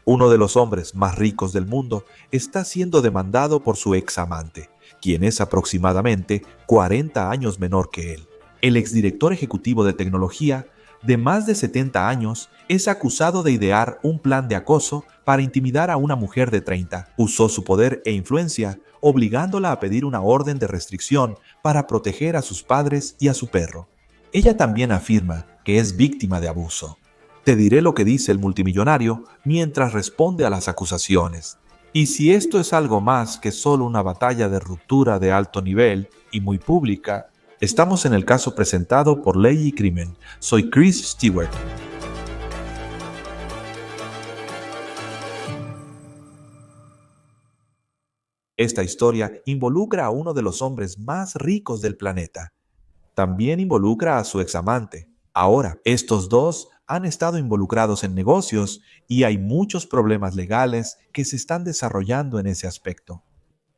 Uno de los hombres más ricos del mundo está siendo demandado por su ex amante, quien es aproximadamente 40 años menor que él. El exdirector ejecutivo de tecnología, de más de 70 años, es acusado de idear un plan de acoso para intimidar a una mujer de 30. Usó su poder e influencia, obligándola a pedir una orden de restricción para proteger a sus padres y a su perro. Ella también afirma que es víctima de abuso. Te diré lo que dice el multimillonario mientras responde a las acusaciones. Y si esto es algo más que solo una batalla de ruptura de alto nivel y muy pública, estamos en el caso presentado por Ley y Crimen. Soy Chris Stewart. Esta historia involucra a uno de los hombres más ricos del planeta. También involucra a su examante. Ahora, estos dos han estado involucrados en negocios y hay muchos problemas legales que se están desarrollando en ese aspecto.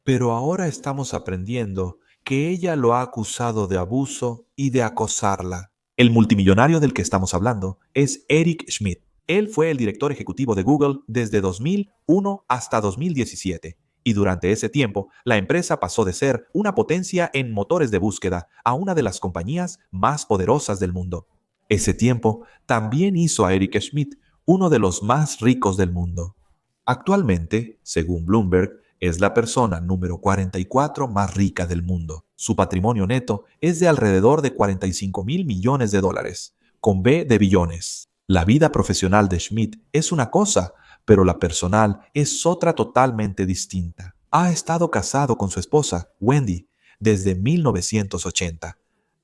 Pero ahora estamos aprendiendo que ella lo ha acusado de abuso y de acosarla. El multimillonario del que estamos hablando es Eric Schmidt. Él fue el director ejecutivo de Google desde 2001 hasta 2017. Y durante ese tiempo, la empresa pasó de ser una potencia en motores de búsqueda a una de las compañías más poderosas del mundo. Ese tiempo también hizo a Eric Schmidt uno de los más ricos del mundo. Actualmente, según Bloomberg, es la persona número 44 más rica del mundo. Su patrimonio neto es de alrededor de 45 mil millones de dólares, con B de billones. La vida profesional de Schmidt es una cosa, pero la personal es otra totalmente distinta. Ha estado casado con su esposa, Wendy, desde 1980.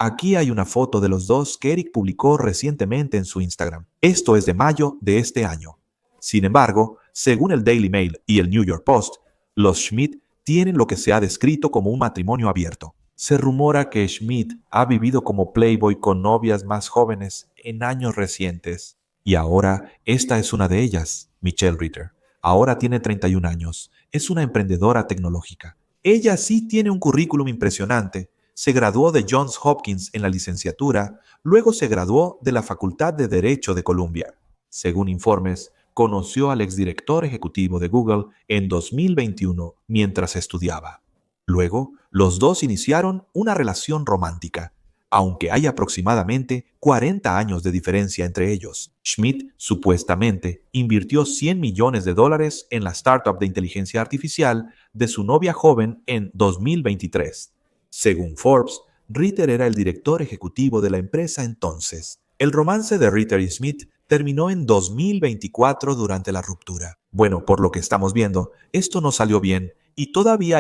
Aquí hay una foto de los dos que Eric publicó recientemente en su Instagram. Esto es de mayo de este año. Sin embargo, según el Daily Mail y el New York Post, los Schmidt tienen lo que se ha descrito como un matrimonio abierto. Se rumora que Schmidt ha vivido como playboy con novias más jóvenes en años recientes. Y ahora esta es una de ellas, Michelle Ritter. Ahora tiene 31 años. Es una emprendedora tecnológica. Ella sí tiene un currículum impresionante. Se graduó de Johns Hopkins en la licenciatura, luego se graduó de la Facultad de Derecho de Columbia. Según informes, conoció al exdirector ejecutivo de Google en 2021 mientras estudiaba. Luego, los dos iniciaron una relación romántica, aunque hay aproximadamente 40 años de diferencia entre ellos. Schmidt supuestamente invirtió 100 millones de dólares en la startup de inteligencia artificial de su novia joven en 2023. Según Forbes, Ritter era el director ejecutivo de la empresa entonces. El romance de Ritter y Schmidt terminó en 2024 durante la ruptura. Bueno, por lo que estamos viendo, esto no salió bien y todavía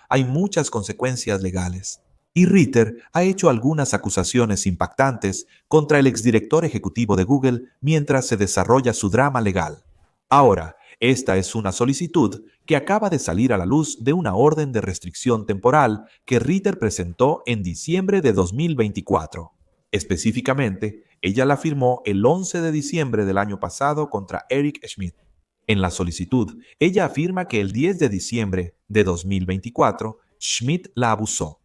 hay muchas consecuencias legales. Y Ritter ha hecho algunas acusaciones impactantes contra el exdirector ejecutivo de Google mientras se desarrolla su drama legal. Ahora, esta es una solicitud que acaba de salir a la luz de una orden de restricción temporal que Ritter presentó en diciembre de 2024. Específicamente, ella la firmó el 11 de diciembre del año pasado contra Eric Schmidt. En la solicitud, ella afirma que el 10 de diciembre de 2024, Schmidt la abusó.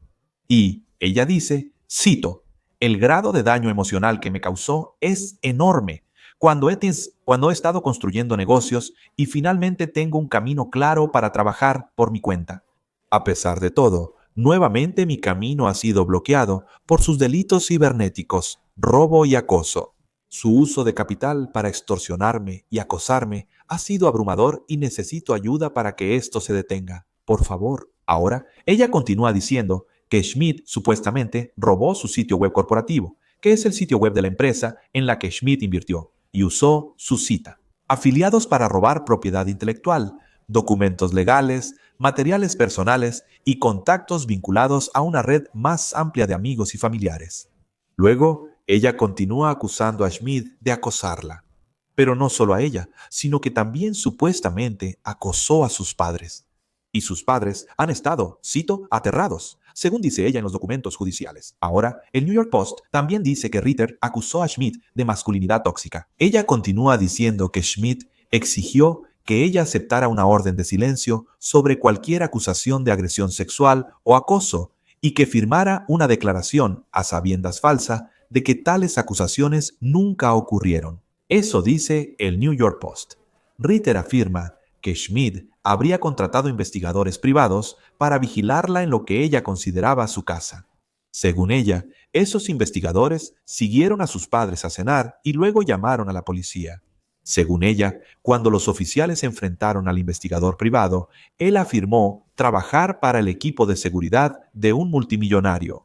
Y ella dice, cito, el grado de daño emocional que me causó es enorme. Cuando he estado construyendo negocios y finalmente tengo un camino claro para trabajar por mi cuenta. A pesar de todo, nuevamente mi camino ha sido bloqueado por sus delitos cibernéticos, robo y acoso. Su uso de capital para extorsionarme y acosarme ha sido abrumador y necesito ayuda para que esto se detenga. Por favor. Ahora, ella continúa diciendo que Schmidt supuestamente robó su sitio web corporativo, que es el sitio web de la empresa en la que Schmidt invirtió, y usó su cita. Afiliados para robar propiedad intelectual, documentos legales, materiales personales y contactos vinculados a una red más amplia de amigos y familiares. Luego, ella continúa acusando a Schmidt de acosarla. Pero no solo a ella, sino que también supuestamente acosó a sus padres. Y sus padres han estado, cito, aterrados, según dice ella en los documentos judiciales. Ahora, el New York Post también dice que Ritter acusó a Schmidt de masculinidad tóxica. Ella continúa diciendo que Schmidt exigió que ella aceptara una orden de silencio sobre cualquier acusación de agresión sexual o acoso y que firmara una declaración, a sabiendas falsa, de que tales acusaciones nunca ocurrieron. Eso dice el New York Post. Ritter afirma que Schmidt habría contratado investigadores privados para vigilarla en lo que ella consideraba su casa. Según ella, esos investigadores siguieron a sus padres a cenar y luego llamaron a la policía. Según ella, cuando los oficiales se enfrentaron al investigador privado, él afirmó trabajar para el equipo de seguridad de un multimillonario.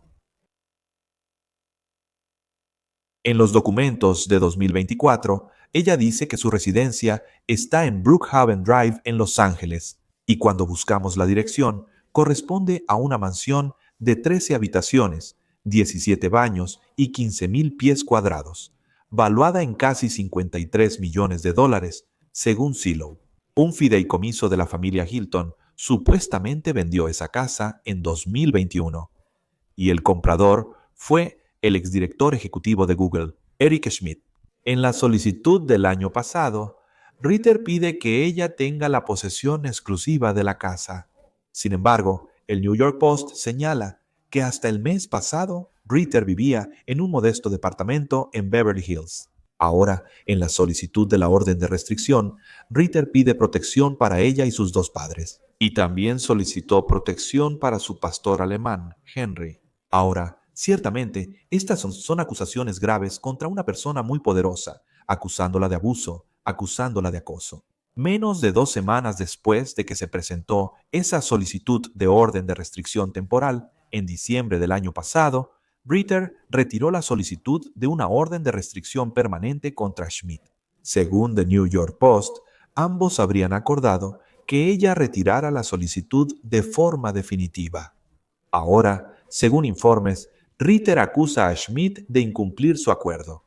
En los documentos de 2024, ella dice que su residencia está en Brookhaven Drive en Los Ángeles, y cuando buscamos la dirección, corresponde a una mansión de 13 habitaciones, 17 baños y 15,000 pies cuadrados, valuada en casi 53 millones de dólares, según Zillow. Un fideicomiso de la familia Hilton supuestamente vendió esa casa en 2021 y el comprador fue el exdirector ejecutivo de Google, Eric Schmidt. En la solicitud del año pasado, Ritter pide que ella tenga la posesión exclusiva de la casa. Sin embargo, el New York Post señala que hasta el mes pasado, Ritter vivía en un modesto departamento en Beverly Hills. Ahora, en la solicitud de la orden de restricción, Ritter pide protección para ella y sus dos padres. Y también solicitó protección para su pastor alemán, Henry. Ahora, ciertamente, estas son acusaciones graves contra una persona muy poderosa, acusándola de abuso, acusándola de acoso. Menos de 2 semanas después de que se presentó esa solicitud de orden de restricción temporal, en diciembre del año pasado, Ritter retiró la solicitud de una orden de restricción permanente contra Schmidt. Según The New York Post, ambos habrían acordado que ella retirara la solicitud de forma definitiva. Ahora, según informes, Ritter acusa a Schmidt de incumplir su acuerdo.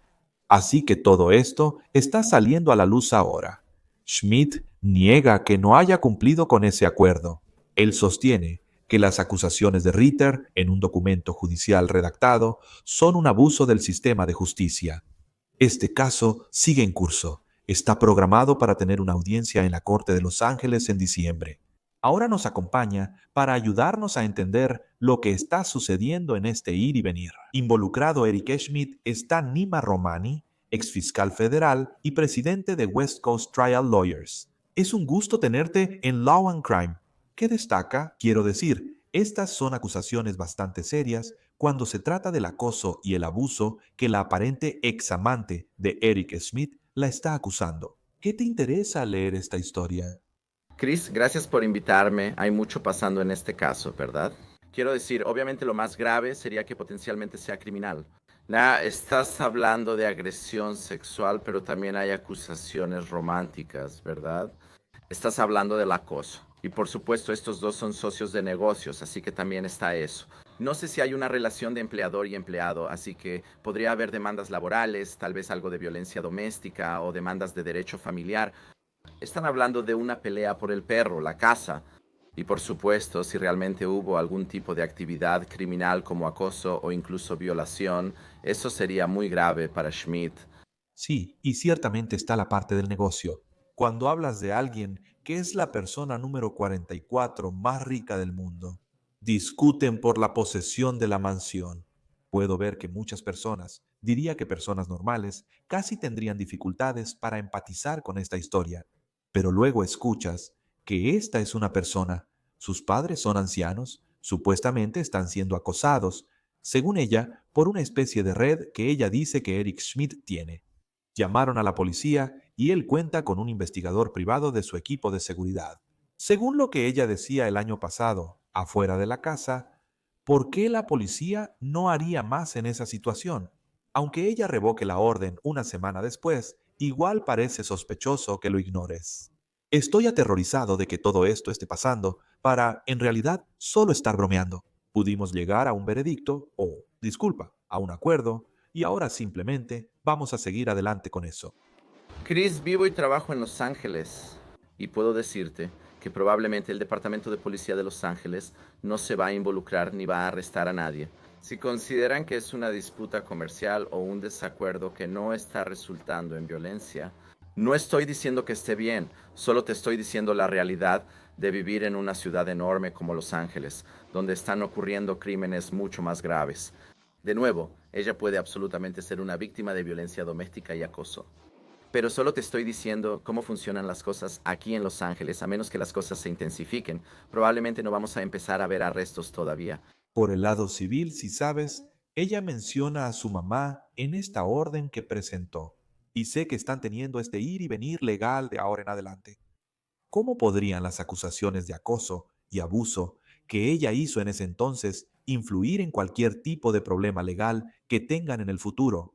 Así que todo esto está saliendo a la luz ahora. Schmidt niega que no haya cumplido con ese acuerdo. Él sostiene que las acusaciones de Ritter, en un documento judicial redactado, son un abuso del sistema de justicia. Este caso sigue en curso. Está programado para tener una audiencia en la Corte de Los Ángeles en diciembre. Ahora nos acompaña para ayudarnos a entender lo que está sucediendo en este ir y venir. Involucrado Eric Schmidt está Nima Romani, exfiscal federal y presidente de West Coast Trial Lawyers. Es un gusto tenerte en Law and Crime. ¿Qué destaca? Quiero decir, estas son acusaciones bastante serias cuando se trata del acoso y el abuso que la aparente examante de Eric Schmidt la está acusando. ¿Qué te interesa leer esta historia? Chris, gracias por invitarme. Hay mucho pasando en este caso, ¿verdad? Quiero decir, obviamente lo más grave sería que potencialmente sea criminal. Estás hablando de agresión sexual, pero también hay acusaciones románticas, ¿verdad? Estás hablando del acoso. Y por supuesto, estos dos son socios de negocios, así que también está eso. No sé si hay una relación de empleador y empleado, así que podría haber demandas laborales, tal vez algo de violencia doméstica o demandas de derecho familiar. Están hablando de una pelea por el perro, la casa. Y por supuesto, si realmente hubo algún tipo de actividad criminal como acoso o incluso violación, eso sería muy grave para Schmidt. Sí, y ciertamente está la parte del negocio. Cuando hablas de alguien que es la persona número 44 más rica del mundo, discuten por la posesión de la mansión. Puedo ver que muchas personas, diría que personas normales, casi tendrían dificultades para empatizar con esta historia. Pero luego escuchas que esta es una persona, sus padres son ancianos, supuestamente están siendo acosados, según ella, por una especie de red que ella dice que Eric Schmidt tiene. Llamaron a la policía y él cuenta con un investigador privado de su equipo de seguridad. Según lo que ella decía el año pasado, afuera de la casa, ¿por qué la policía no haría más en esa situación? Aunque ella revoque la orden una semana después, igual parece sospechoso que lo ignores. Estoy aterrorizado de que todo esto esté pasando para, en realidad, solo estar bromeando. Pudimos llegar a un veredicto o, disculpa, a un acuerdo, y ahora simplemente vamos a seguir adelante con eso. Chris, vivo y trabajo en Los Ángeles. Y puedo decirte que probablemente el Departamento de Policía de Los Ángeles no se va a involucrar ni va a arrestar a nadie. Si consideran que es una disputa comercial o un desacuerdo que no está resultando en violencia, no estoy diciendo que esté bien, solo te estoy diciendo la realidad de vivir en una ciudad enorme como Los Ángeles, donde están ocurriendo crímenes mucho más graves. De nuevo, ella puede absolutamente ser una víctima de violencia doméstica y acoso. Pero solo te estoy diciendo cómo funcionan las cosas aquí en Los Ángeles, a menos que las cosas se intensifiquen. Probablemente no vamos a empezar a ver arrestos todavía. Por el lado civil, si sabes, ella menciona a su mamá en esta orden que presentó. Y sé que están teniendo este ir y venir legal de ahora en adelante. ¿Cómo podrían las acusaciones de acoso y abuso que ella hizo en ese entonces influir en cualquier tipo de problema legal que tengan en el futuro?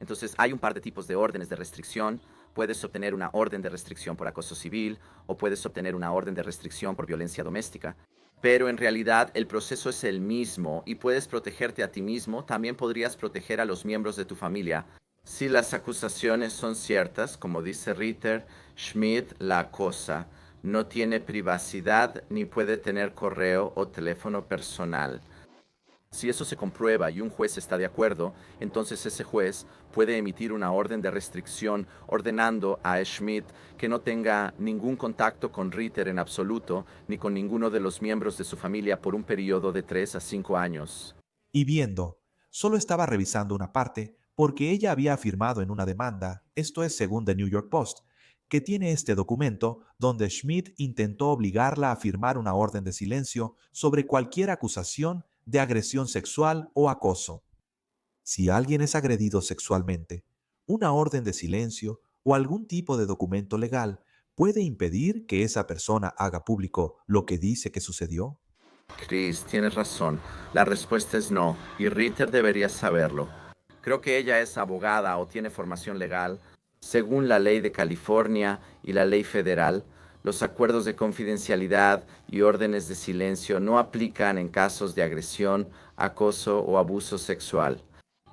Entonces, hay un par de tipos de órdenes de restricción. Puedes obtener una orden de restricción por acoso civil o puedes obtener una orden de restricción por violencia doméstica. Pero en realidad el proceso es el mismo y puedes protegerte a ti mismo. También podrías proteger a los miembros de tu familia. Si las acusaciones son ciertas, como dice Ritter, Schmidt la acosa. No tiene privacidad ni puede tener correo o teléfono personal. Si eso se comprueba y un juez está de acuerdo, entonces ese juez puede emitir una orden de restricción ordenando a Schmidt que no tenga ningún contacto con Ritter en absoluto ni con ninguno de los miembros de su familia por un periodo de 3 a 5 años. Y viendo, solo estaba revisando una parte porque ella había afirmado en una demanda, esto es según The New York Post, que tiene este documento donde Schmidt intentó obligarla a firmar una orden de silencio sobre cualquier acusación de agresión sexual o acoso. Si alguien es agredido sexualmente, una orden de silencio o algún tipo de documento legal puede impedir que esa persona haga público lo que dice que sucedió. Chris, tienes razón. La respuesta es no, y Ritter debería saberlo. Creo que ella es abogada o tiene formación legal. Según la ley de California y la ley federal, los acuerdos de confidencialidad y órdenes de silencio no aplican en casos de agresión, acoso o abuso sexual.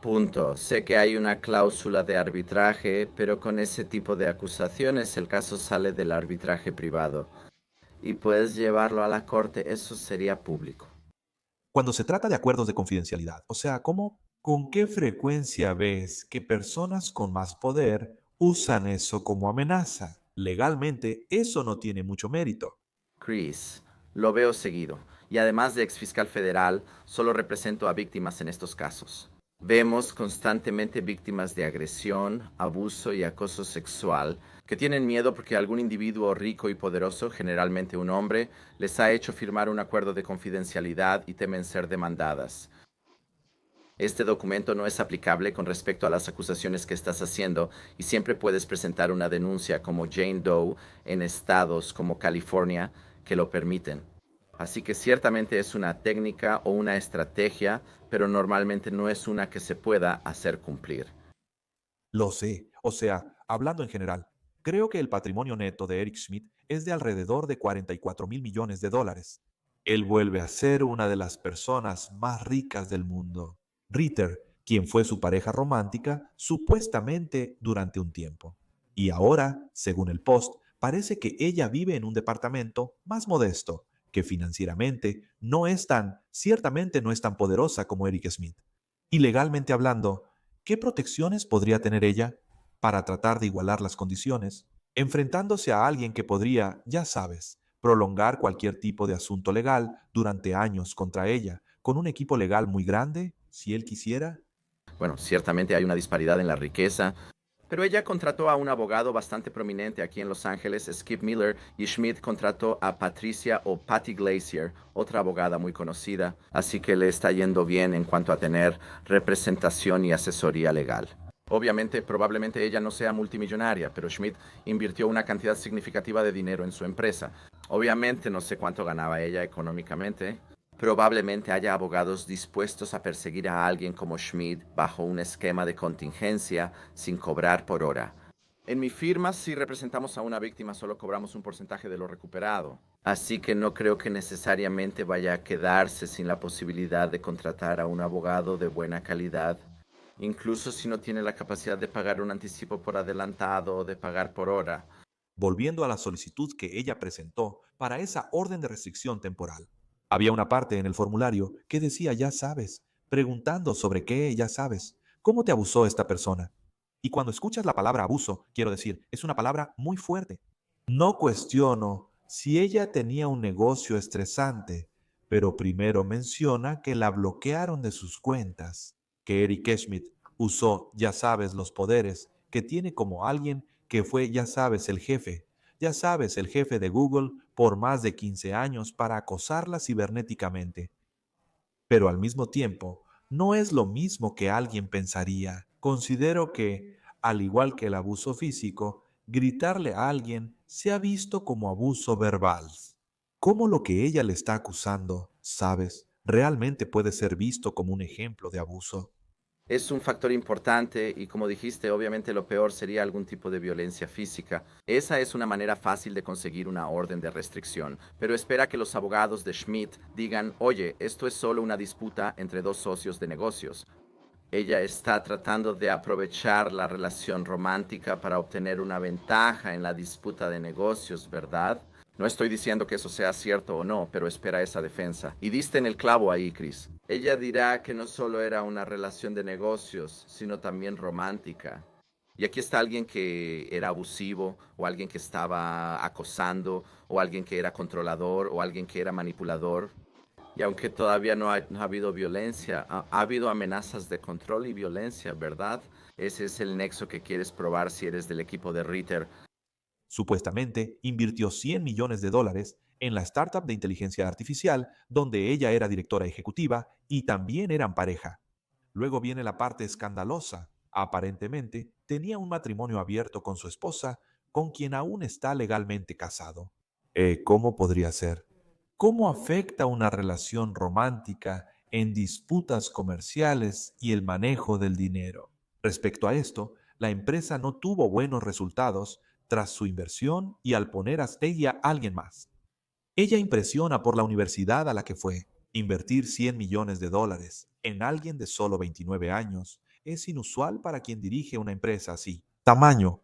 Punto. Sé que hay una cláusula de arbitraje, pero con ese tipo de acusaciones el caso sale del arbitraje privado y puedes llevarlo a la corte, eso sería público. Cuando se trata de acuerdos de confidencialidad, o sea, ¿con qué frecuencia ves que personas con más poder usan eso como amenaza? Legalmente, eso no tiene mucho mérito. Chris, lo veo seguido, y además de exfiscal federal, solo represento a víctimas en estos casos. Vemos constantemente víctimas de agresión, abuso y acoso sexual que tienen miedo porque algún individuo rico y poderoso, generalmente un hombre, les ha hecho firmar un acuerdo de confidencialidad y temen ser demandadas. Este documento no es aplicable con respecto a las acusaciones que estás haciendo y siempre puedes presentar una denuncia como Jane Doe en estados como California que lo permiten. Así que ciertamente es una técnica o una estrategia, pero normalmente no es una que se pueda hacer cumplir. Lo sé, o sea, hablando en general, creo que el patrimonio neto de Eric Schmidt es de alrededor de 44 mil millones de dólares. Él vuelve a ser una de las personas más ricas del mundo. Ritter, quien fue su pareja romántica, supuestamente durante un tiempo. Y ahora, según el Post, parece que ella vive en un departamento más modesto, que financieramente ciertamente no es tan poderosa como Eric Schmidt. Y legalmente hablando, ¿qué protecciones podría tener ella para tratar de igualar las condiciones, enfrentándose a alguien que podría, ya sabes, prolongar cualquier tipo de asunto legal durante años contra ella, con un equipo legal muy grande, si él quisiera? Bueno, ciertamente hay una disparidad en la riqueza, pero ella contrató a un abogado bastante prominente aquí en Los Ángeles, Skip Miller, y Schmidt contrató a Patricia o Patty Glacier, otra abogada muy conocida, así que le está yendo bien en cuanto a tener representación y asesoría legal. Obviamente, probablemente ella no sea multimillonaria, pero Schmidt invirtió una cantidad significativa de dinero en su empresa. Obviamente no sé cuánto ganaba ella económicamente. Probablemente haya abogados dispuestos a perseguir a alguien como Schmidt bajo un esquema de contingencia sin cobrar por hora. En mi firma, si representamos a una víctima, solo cobramos un porcentaje de lo recuperado. Así que no creo que necesariamente vaya a quedarse sin la posibilidad de contratar a un abogado de buena calidad, incluso si no tiene la capacidad de pagar un anticipo por adelantado o de pagar por hora. Volviendo a la solicitud que ella presentó para esa orden de restricción temporal. Había una parte en el formulario que decía ya sabes, preguntando sobre qué ya sabes, cómo te abusó esta persona. Y cuando escuchas la palabra abuso, quiero decir, es una palabra muy fuerte. No cuestiono si ella tenía un negocio estresante, pero primero menciona que la bloquearon de sus cuentas, que Eric Schmidt usó, ya sabes, los poderes que tiene como alguien que fue, ya sabes, el jefe de Google por más de 15 años para acosarla cibernéticamente. Pero al mismo tiempo, no es lo mismo que alguien pensaría. Considero que, al igual que el abuso físico, gritarle a alguien se ha visto como abuso verbal. ¿Cómo lo que ella le está acusando, sabes, realmente puede ser visto como un ejemplo de abuso? Es un factor importante y como dijiste, obviamente lo peor sería algún tipo de violencia física. Esa es una manera fácil de conseguir una orden de restricción, pero espera que los abogados de Schmidt digan, oye, esto es solo una disputa entre dos socios de negocios. Ella está tratando de aprovechar la relación romántica para obtener una ventaja en la disputa de negocios, ¿verdad? No estoy diciendo que eso sea cierto o no, pero espera esa defensa. Y diste en el clavo ahí, Chris. Ella dirá que no solo era una relación de negocios, sino también romántica. Y aquí está alguien que era abusivo, o alguien que estaba acosando, o alguien que era controlador, o alguien que era manipulador. Y aunque todavía no ha habido violencia, ha habido amenazas de control y violencia, ¿verdad? Ese es el nexo que quieres probar si eres del equipo de Ritter. Supuestamente invirtió $100 millones en la startup de inteligencia artificial donde ella era directora ejecutiva y también eran pareja. Luego viene la parte escandalosa. Aparentemente tenía un matrimonio abierto con su esposa, con quien aún está legalmente casado. ¿Cómo podría ser? ¿Cómo afecta una relación romántica en disputas comerciales y el manejo del dinero? Respecto a esto, la empresa no tuvo buenos resultados tras su inversión y al poner a ella a alguien más. Ella impresiona por la universidad a la que fue. Invertir $100 millones en alguien de solo 29 años es inusual para quien dirige una empresa así. Tamaño.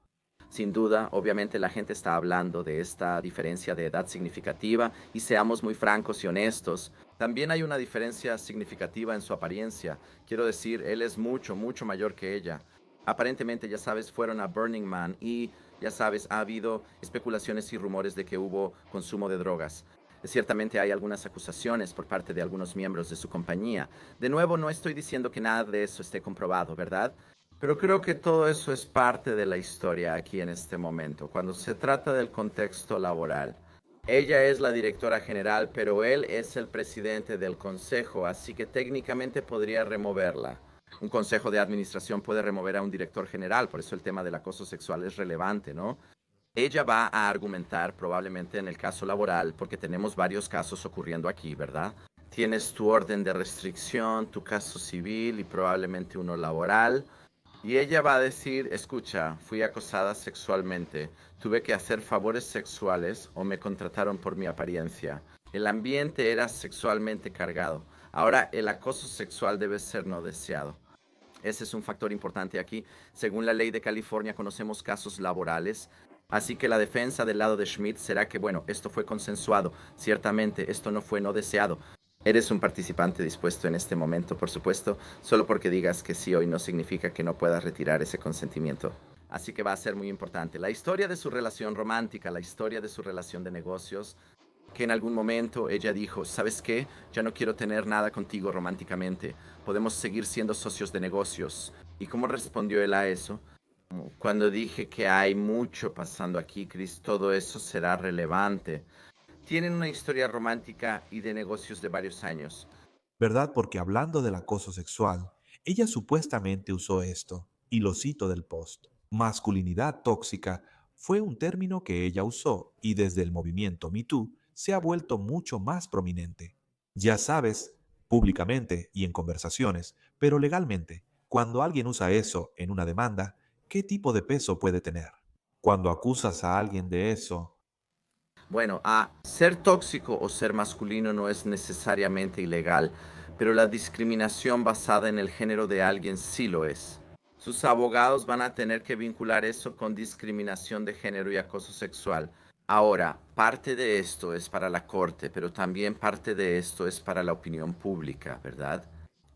Sin duda, obviamente la gente está hablando de esta diferencia de edad significativa y seamos muy francos y honestos. También hay una diferencia significativa en su apariencia. Quiero decir, él es mucho, mucho mayor que ella. Aparentemente, ya sabes, fueron a Burning Man y, ya sabes, ha habido especulaciones y rumores de que hubo consumo de drogas. Ciertamente hay algunas acusaciones por parte de algunos miembros de su compañía. De nuevo, no estoy diciendo que nada de eso esté comprobado, ¿verdad? Pero creo que todo eso es parte de la historia aquí en este momento, cuando se trata del contexto laboral. Ella es la directora general, pero él es el presidente del consejo, así que técnicamente podría removerla. Un consejo de administración puede remover a un director general, por eso el tema del acoso sexual es relevante, ¿no? Ella va a argumentar probablemente en el caso laboral, porque tenemos varios casos ocurriendo aquí, ¿verdad? Tienes tu orden de restricción, tu caso civil y probablemente uno laboral. Y ella va a decir, escucha, fui acosada sexualmente, tuve que hacer favores sexuales o me contrataron por mi apariencia. El ambiente era sexualmente cargado. Ahora, el acoso sexual debe ser no deseado. Ese es un factor importante aquí. Según la ley de California, conocemos casos laborales. Así que la defensa del lado de Schmidt será que, bueno, esto fue consensuado. Ciertamente, esto no fue no deseado. Eres un participante dispuesto en este momento, por supuesto. Solo porque digas que sí hoy no significa que no puedas retirar ese consentimiento. Así que va a ser muy importante. La historia de su relación romántica, la historia de su relación de negocios, que en algún momento ella dijo, ¿sabes qué? Ya no quiero tener nada contigo románticamente. Podemos seguir siendo socios de negocios. ¿Y cómo respondió él a eso? Cuando dije que hay mucho pasando aquí, Chris, todo eso será relevante. Tienen una historia romántica y de negocios de varios años. ¿Verdad? Porque hablando del acoso sexual, ella supuestamente usó esto, y lo cito del post. Masculinidad tóxica fue un término que ella usó y desde el movimiento Me Too se ha vuelto mucho más prominente. Ya sabes, públicamente y en conversaciones, pero legalmente, cuando alguien usa eso en una demanda, ¿qué tipo de peso puede tener? Cuando acusas a alguien de eso, Bueno, ser tóxico o ser masculino no es necesariamente ilegal, pero la discriminación basada en el género de alguien sí lo es. Sus abogados van a tener que vincular eso con discriminación de género y acoso sexual. Ahora, parte de esto es para la corte, pero también parte de esto es para la opinión pública, ¿verdad?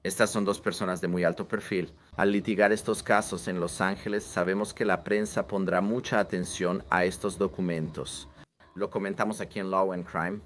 Estas son dos personas de muy alto perfil. Al litigar estos casos en Los Ángeles, sabemos que la prensa pondrá mucha atención a estos documentos. Lo comentamos aquí en Law and Crime.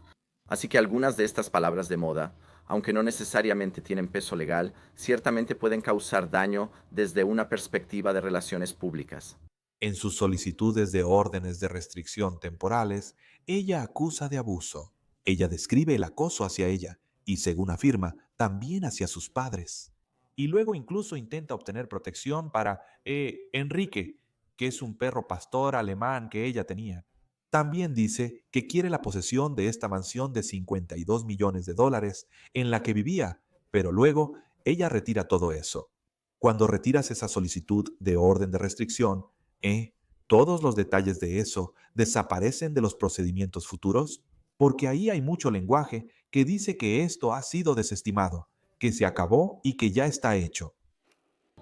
Así que algunas de estas palabras de moda, aunque no necesariamente tienen peso legal, ciertamente pueden causar daño desde una perspectiva de relaciones públicas. En sus solicitudes de órdenes de restricción temporales, ella acusa de abuso. Ella describe el acoso hacia ella y, según afirma, también hacia sus padres. Y luego incluso intenta obtener protección para Enrique, que es un perro pastor alemán que ella tenía. También dice que quiere la posesión de esta mansión de 52 millones de dólares en la que vivía, pero luego ella retira todo eso. Cuando retiras esa solicitud de orden de restricción, ¿eh? Todos los detalles de eso desaparecen de los procedimientos futuros, porque ahí hay mucho lenguaje que dice que esto ha sido desestimado, que se acabó y que ya está hecho.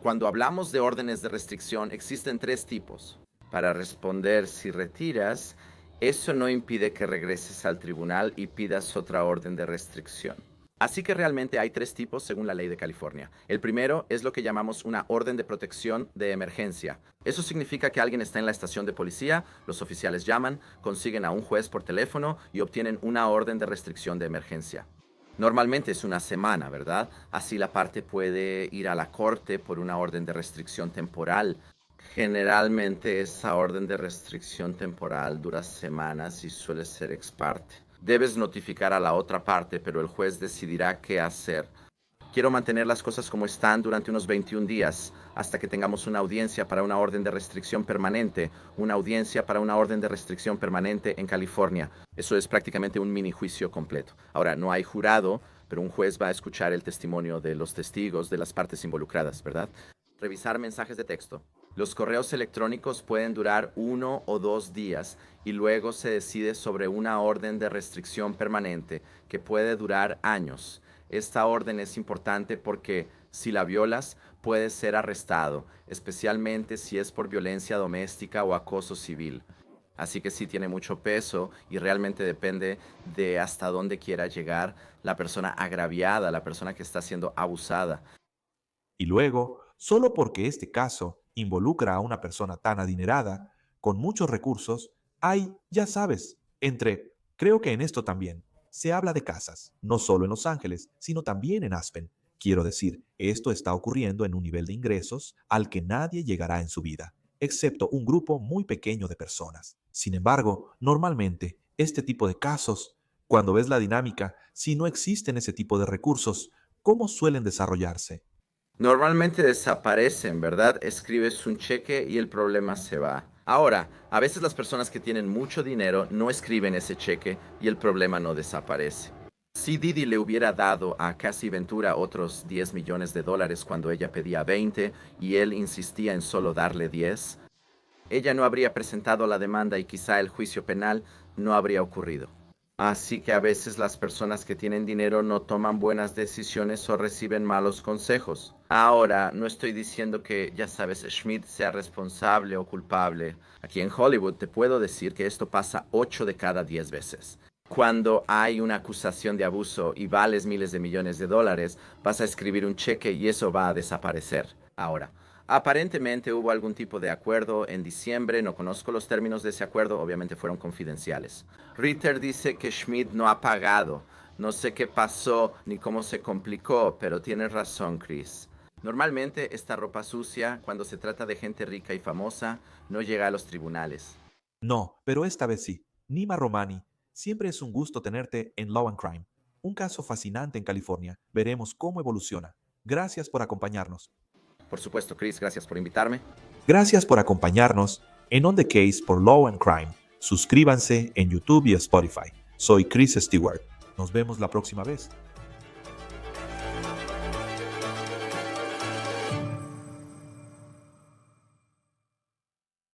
Cuando hablamos de órdenes de restricción, existen tres tipos. Para responder si retiras, eso no impide que regreses al tribunal y pidas otra orden de restricción. Así que realmente hay tres tipos según la ley de California. El primero es lo que llamamos una orden de protección de emergencia. Eso significa que alguien está en la estación de policía, los oficiales llaman, consiguen a un juez por teléfono y obtienen una orden de restricción de emergencia. Normalmente es una semana, ¿verdad? Así la parte puede ir a la corte por una orden de restricción temporal. Generalmente esa orden de restricción temporal dura semanas y suele ser ex parte. Debes notificar a la otra parte, pero el juez decidirá qué hacer. Quiero mantener las cosas como están durante unos 21 días, hasta que tengamos una audiencia para una orden de restricción permanente, una audiencia para una orden de restricción permanente en California. Eso es prácticamente un mini juicio completo. Ahora, no hay jurado, pero un juez va a escuchar el testimonio de los testigos, de las partes involucradas, ¿verdad? Revisar mensajes de texto. Los correos electrónicos pueden durar 1 o 2 días y luego se decide sobre una orden de restricción permanente que puede durar años. Esta orden es importante porque si la violas puedes ser arrestado, especialmente si es por violencia doméstica o acoso civil. Así que sí tiene mucho peso y realmente depende de hasta dónde quiera llegar la persona agraviada, la persona que está siendo abusada. Y luego, solo porque este caso involucra a una persona tan adinerada, con muchos recursos, hay, ya sabes, creo que en esto también, se habla de casas, no solo en Los Ángeles, sino también en Aspen. Quiero decir, esto está ocurriendo en un nivel de ingresos al que nadie llegará en su vida, excepto un grupo muy pequeño de personas. Sin embargo, normalmente, este tipo de casos, cuando ves la dinámica, si no existen ese tipo de recursos, ¿cómo suelen desarrollarse? Normalmente desaparecen, ¿verdad? Escribes un cheque y el problema se va. Ahora, a veces las personas que tienen mucho dinero no escriben ese cheque y el problema no desaparece. Si Didi le hubiera dado a Cassie Ventura otros 10 millones de dólares cuando ella pedía 20 y él insistía en solo darle 10, ella no habría presentado la demanda y quizá el juicio penal no habría ocurrido. Así que a veces las personas que tienen dinero no toman buenas decisiones o reciben malos consejos. Ahora, no estoy diciendo que, ya sabes, Schmidt sea responsable o culpable. Aquí en Hollywood te puedo decir que esto pasa 8 de cada 10 veces. Cuando hay una acusación de abuso y vales miles de millones de dólares, vas a escribir un cheque y eso va a desaparecer. Ahora, aparentemente hubo algún tipo de acuerdo en diciembre, no conozco los términos de ese acuerdo, obviamente fueron confidenciales. Ritter dice que Schmidt no ha pagado. No sé qué pasó ni cómo se complicó, pero tienes razón, Chris. Normalmente esta ropa sucia, cuando se trata de gente rica y famosa, no llega a los tribunales. No, pero esta vez sí. Nima Romani, siempre es un gusto tenerte en Law and Crime. Un caso fascinante en California. Veremos cómo evoluciona. Gracias por acompañarnos. Por supuesto, Chris, gracias por invitarme. Gracias por acompañarnos en On the Case por Law and Crime. Suscríbanse en YouTube y Spotify. Soy Chris Stewart. Nos vemos la próxima vez.